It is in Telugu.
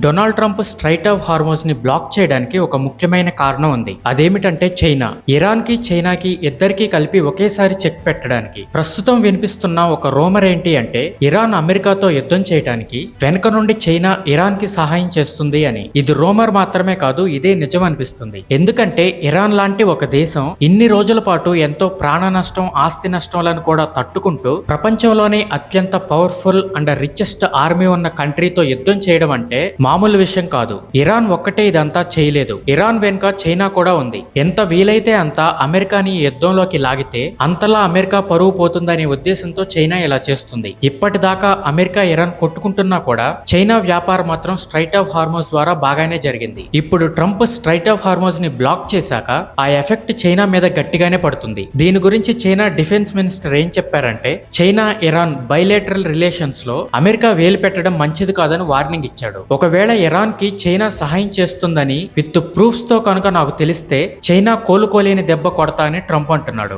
Donald Trump straight of Hormuz ని బ్లాక్ చేయడానికి ఒక ముఖ్యమైన కారణం ఉంది. అదేమిటంటే చైనా. ఇరాన్ కి చైనాకి ఇద్దరికీ కలిపి ఒకేసారి చెక్ పెట్టడానికి. ప్రస్తుతం వినిపిస్తున్న ఒక రూమర్ ఏంటి అంటే ఇరాన్ అమెరికాతో యుద్ధం చేయడానికి వెనక నుండి చైనా ఇరాన్ కి సహాయం చేస్తుంది అని. ఇది రూమర్ మాత్రమే కాదు, ఇదే నిజం అనిపిస్తుంది. ఎందుకంటే ఇరాన్ లాంటి ఒక దేశం ఇన్ని రోజుల పాటు ఎంతో ప్రాణ నష్టం, ఆస్తి నష్టాలను కూడా తట్టుకుంటూ ప్రపంచంలోనే అత్యంత పవర్ఫుల్ అండ్ రిచెస్ట్ ఆర్మీ ఉన్న కంట్రీతో యుద్ధం చేయడం అంటే మామూలు విషయం కాదు. ఇరాన్ ఒక్కటే ఇదంతా చేయలేదు. ఇరాన్ వెనుక చైనా కూడా ఉంది. ఎంత వీలైతే అంత అమెరికాని ఈ యుద్ధంలోకి లాగితే అంతలా అమెరికా పరువు పోతుందనే ఉద్దేశంతో చైనా ఇలా చేస్తుంది. ఇప్పటిదాకా అమెరికా ఇరాన్ కొట్టుకుంటున్నా కూడా చైనా వ్యాపారం మాత్రం స్ట్రైట్ ఆఫ్ హార్మోజ్ ద్వారా బాగానే జరిగింది. ఇప్పుడు ట్రంప్ స్ట్రైట్ ఆఫ్ హార్మోజ్ ని బ్లాక్ చేశాక ఆ ఎఫెక్ట్ చైనా మీద గట్టిగానే పడుతుంది. దీని గురించి చైనా డిఫెన్స్ మినిస్టర్ ఏం చెప్పారంటే చైనా ఇరాన్ బైలేటరల్ రిలేషన్స్ లో అమెరికా వేలు పెట్టడం మంచిది కాదని వార్నింగ్ ఇచ్చాడు. ఒకవేళ ఇరాన్ కి చైనా సహాయం చేస్తుందని విత్ ప్రూఫ్స్ తో కనుక నాకు తెలిస్తే చైనా కోలుకోలేని దెబ్బ కొడతా అని ట్రంప్ అంటున్నాడు.